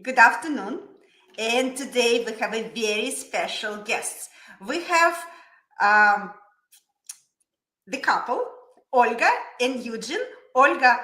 Good afternoon. And today we have a very special guest. We have the couple, Olga and Eugene. Olga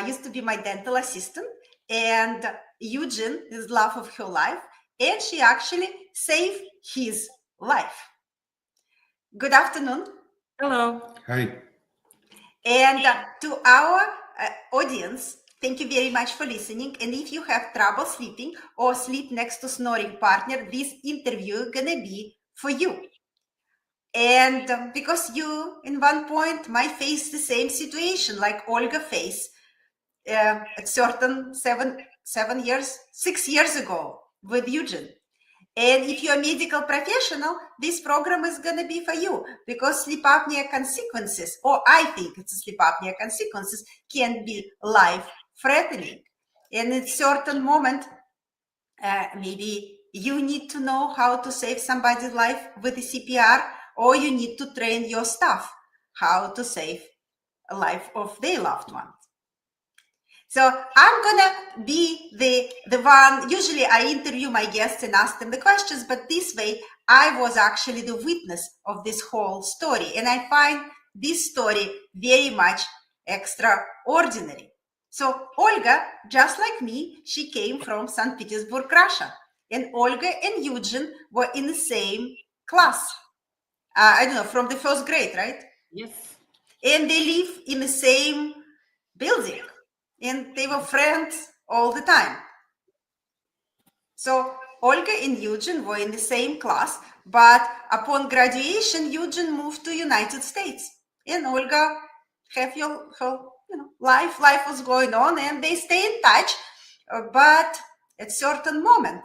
used to be my dental assistant, and Eugene is love of her life, and she actually saved his life. Good afternoon. Hello. Hi. And to our audience, thank you very much for listening. And if you have trouble sleeping or sleep next to snoring partner, this interview is gonna be for you. And because you, in one point, might face the same situation like Olga faced at certain 6 years ago with Eugene. And if you're a medical professional, this program is going to be for you because sleep apnea consequences, or I think it's sleep apnea consequences, can be life-threatening. And at a certain moment, maybe you need to know how to save somebody's life with the CPR, or you need to train your staff how to save a life of their loved one. So I'm gonna be the one. Usually I interview my guests and ask them the questions, but this way I was actually the witness of this whole story, and I find this story very much extraordinary. So Olga, just like me, she came from St. Petersburg, Russia, and Olga and Eugene were in the same class. I don't know, from the first grade, right? Yes. And they live in the same building. And they were friends all the time. So Olga and Eugene were in the same class, but upon graduation, Eugene moved to United States, and Olga have her life was going on, and they stay in touch. But at certain moment,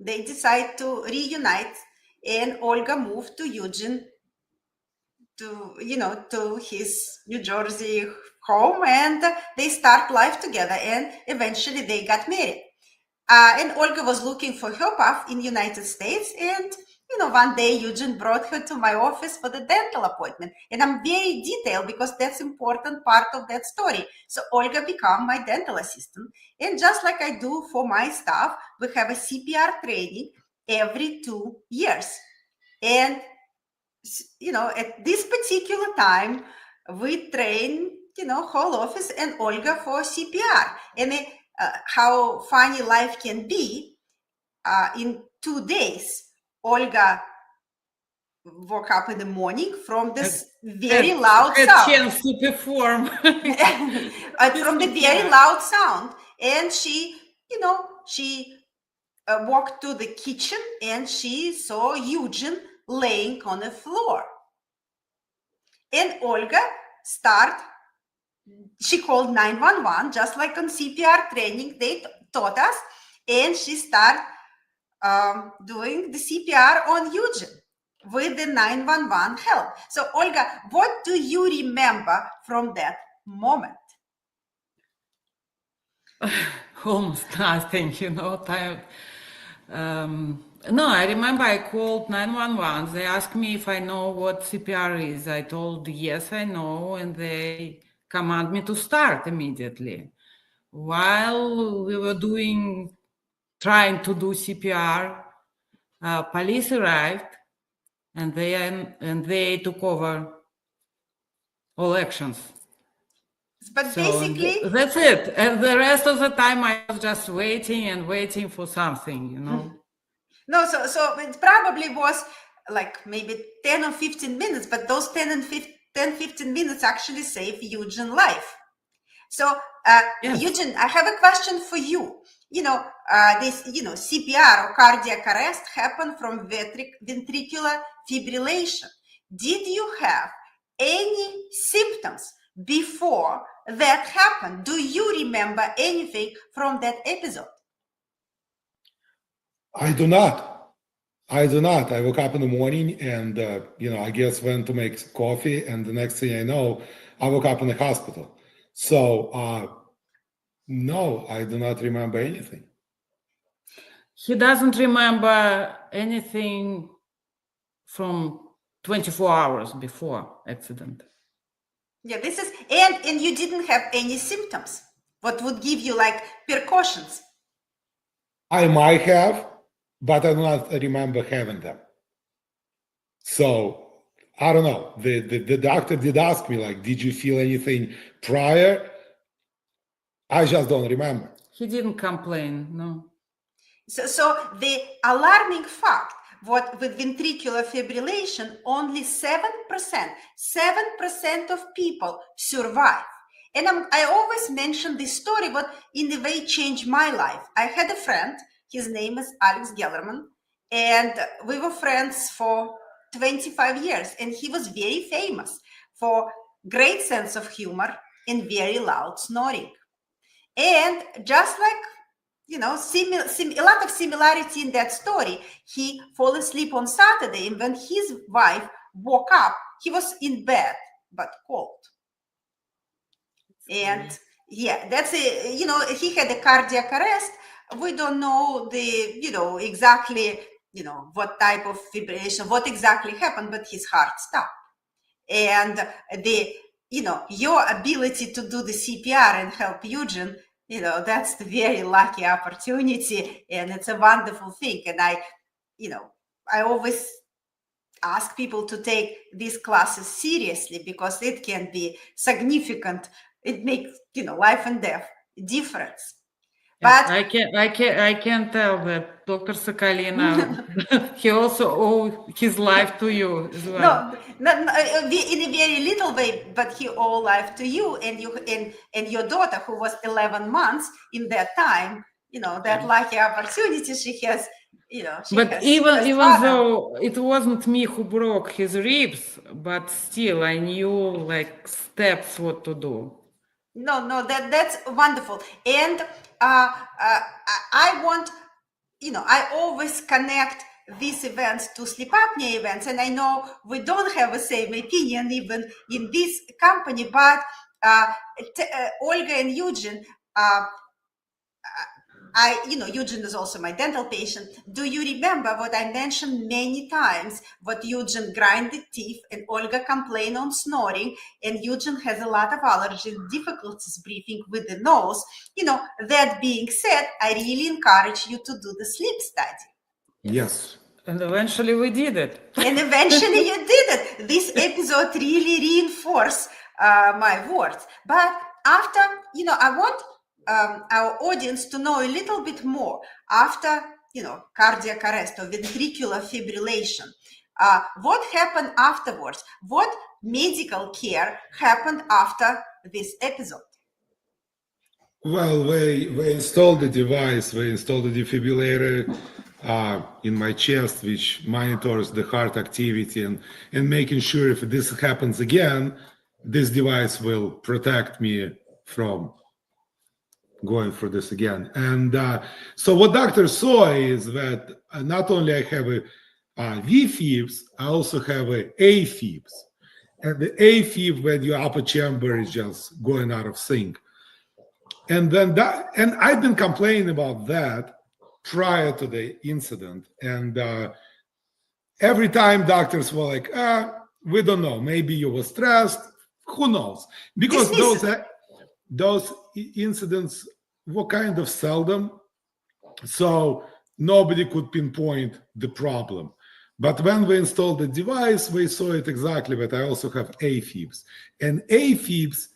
they decide to reunite, and Olga moved to Eugene to his New Jersey home, and they start life together, and eventually they got married. And Olga was looking for her path in the United States, and one day Eugene brought her to my office for the dental appointment, and I'm very detailed because that's important part of that story. So Olga became my dental assistant, and just like I do for my staff, we have a CPR training every 2 years. And at this particular time, we train, whole office and Olga for CPR. And how funny life can be, in 2 days, Olga woke up in the morning from this very loud sound. Chance to perform. From the very loud sound. And she walked to the kitchen and she saw Eugene laying on the floor. And Olga she called 911, just like on CPR training they taught us, and she started doing the CPR on Eugene with the 911 help. So Olga, what do you remember from that moment? Almost nothing, time. No, I remember I called 911. They asked me if I know what CPR is. I told yes, I know, and they command me to start immediately. While we were trying to do CPR, police arrived, and they took over all actions. But so basically, that's it. And the rest of the time, I was just waiting for something, No, so it probably was like maybe 10 or 15 minutes, but those 10, 15 minutes actually saved Eugene's life. So, yes. Eugene, I have a question for you. This, CPR or cardiac arrest happened from ventricular fibrillation. Did you have any symptoms before that happened? Do you remember anything from that episode? I do not. I woke up in the morning and, I guess went to make coffee, and the next thing I know, I woke up in the hospital. So, no, I do not remember anything. He doesn't remember anything from 24 hours before accident. Yeah, and you didn't have any symptoms. What would give you like precautions? I might have, but I do not remember having them. So I don't know. The doctor did ask me, like, did you feel anything prior? I just don't remember. He didn't complain, no. So the alarming fact, what with ventricular fibrillation, only 7% of people survive. And I always mention this story, but in a way changed my life. I had a friend, his name is Alex Gellerman, and we were friends for 25 years, and he was very famous for great sense of humor and very loud snoring. And just like, you know, a lot of similarity in that story, he fall asleep on Saturday, and when his wife woke up, he was in bed, but cold. And yeah, that's a, you know, he had a cardiac arrest. We don't know the, you know, exactly, you know, what type of fibrillation, what exactly happened, but his heart stopped. And the, you know, your ability to do the CPR and help Eugene, you know, that's the very lucky opportunity, and it's a wonderful thing. And I, you know, I always ask people to take these classes seriously, because it can be significant. It makes, you know, life and death difference. Yeah, But I can tell that Dr. Sokolina, he also owe his life to you as well. no, in a very little way, but he owe life to you and and your daughter, who was 11 months in that time. You know, that lucky opportunity she has. You know, But even though it wasn't me who broke his ribs, but still I knew like steps what to do. No, that's wonderful. And I want, you know, I always connect these events to sleep apnea events, and I know we don't have the same opinion even in this company, but Olga and Eugene, you know, Eugene is also my dental patient. Do you remember what I mentioned many times? What Eugene grinded teeth and Olga complained on snoring, and Eugene has a lot of allergies, difficulties breathing with the nose. You know, that being said, I really encourage you to do the sleep study. Yes. And eventually we did it. And eventually you did it. This episode really reinforced my words. But after, you know, I want our audience to know a little bit more after, you know, cardiac arrest or ventricular fibrillation. What happened afterwards? What medical care happened after this episode? Well, we installed the device, we installed the defibrillator in my chest, which monitors the heart activity and making sure if this happens again, this device will protect me from going through this again. And so what doctor saw is that not only I have a VFibs, I also have a AFibs. And the AFib, when your upper chamber is just going out of sync. And then that, and I've been complaining about that prior to the incident. And every time doctors were like, we don't know, maybe you were stressed, who knows? Because those incidents were kind of seldom, so nobody could pinpoint the problem. But when we installed the device, we saw it exactly, but I also have AFibs. And AFibs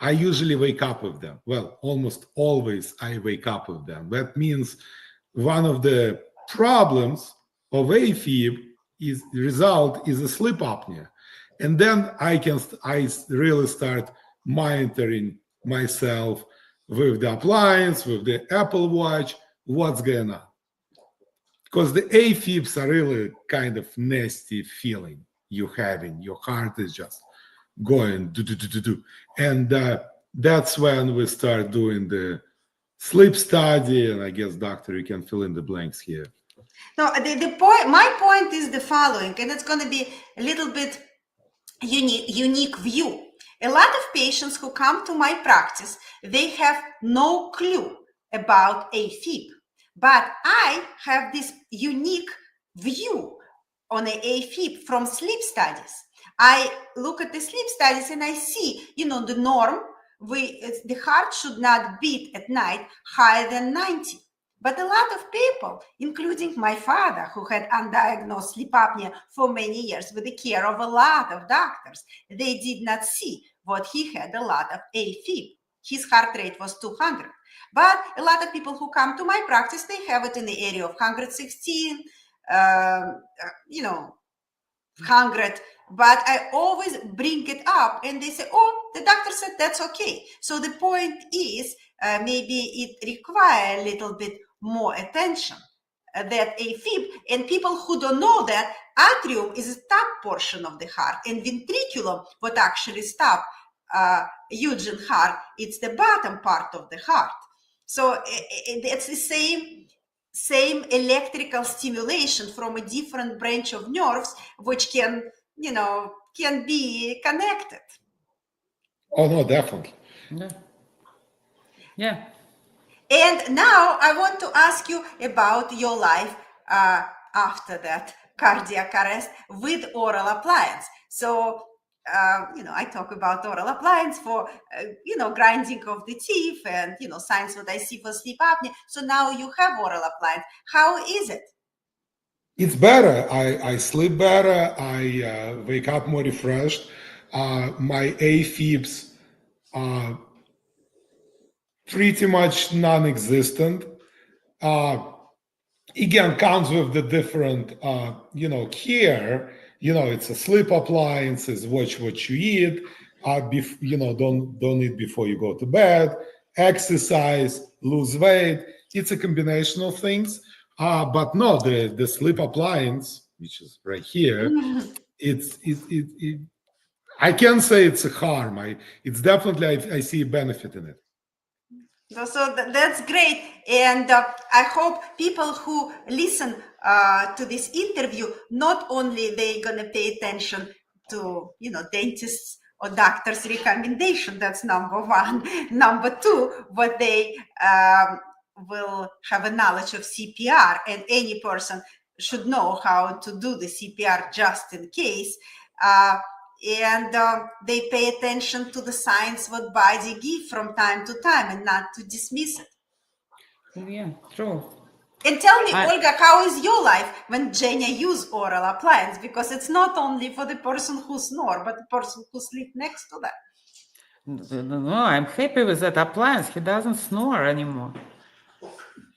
I usually wake up with them. Well, almost always I wake up with them. That means one of the problems of AFib is the result is a sleep apnea. And then I really start monitoring myself with the appliance, with the Apple Watch, what's going on. Because the AFibs are really kind of nasty feeling you're having. Your heart is just going do. And that's when we start doing the sleep study. And I guess, doctor, you can fill in the blanks here. No, the point. My point is the following, and it's going to be a little bit unique view. A lot of patients who come to my practice, they have no clue about AFib, but I have this unique view on a AFib from sleep studies. I look at the sleep studies and I see, you know, the norm the heart should not beat at night higher than 90. But a lot of people, including my father, who had undiagnosed sleep apnea for many years with the care of a lot of doctors, they did not see what he had a lot of AFib. His heart rate was 200. But a lot of people who come to my practice, they have it in the area of 116, 100. But I always bring it up and they say, oh, the doctor said that's okay. So the point is, maybe it requires a little bit more attention, that AFib, and people who don't know that atrium is the top portion of the heart, and ventriculum, what actually stop Eugene heart, it's the bottom part of the heart. So it's the same electrical stimulation from a different branch of nerves, which can be connected. Oh no, definitely. Yeah. And now I want to ask you about your life after that cardiac arrest with oral appliance. So, I talk about oral appliance for, grinding of the teeth and, signs what I see for sleep apnea. So now you have oral appliance. How is it? It's better. I sleep better. I wake up more refreshed. My AFibs are pretty much non-existent. Again, comes with the different, care. It's a sleep appliances. Watch what you eat. Don't eat before you go to bed. Exercise, lose weight. It's a combination of things. But no, the sleep appliance, which is right here, I can't say it's a harm. It's definitely I see a benefit in it. So that's great, and I hope people who listen to this interview, not only they're gonna pay attention to dentists or doctors' recommendation. That's number one. Number two, what they will have a knowledge of CPR, and any person should know how to do the CPR just in case. And they pay attention to the signs what body give from time to time and not to dismiss it. Yeah, true. And tell me, Olga, how is your life when Genia use oral appliance? Because it's not only for the person who snore, but the person who sleep next to that. No, I'm happy with that appliance. He doesn't snore anymore.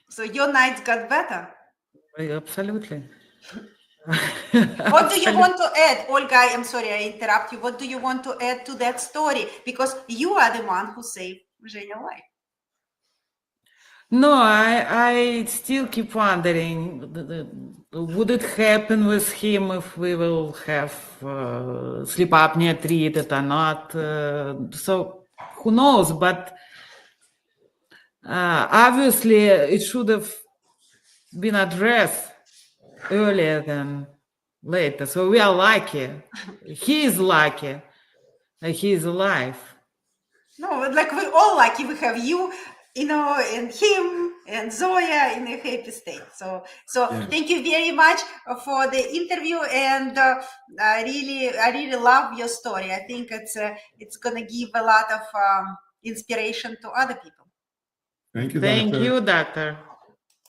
So your nights got better? Absolutely. What do you want to add, Olga? I'm sorry, I interrupt you. What do you want to add to that story? Because you are the one who saved Genia's life. No, I still keep wondering, would it happen with him if we will have sleep apnea treated or not? So who knows? But obviously it should have been addressed earlier than later. So we are lucky. He is lucky that he is alive. No, like we're all lucky. We have you, and him and Zoya in a happy state. So yeah. Thank you very much for the interview, and I really love your story. I think it's gonna give a lot of inspiration to other people. Thank you, Thank you, doctor.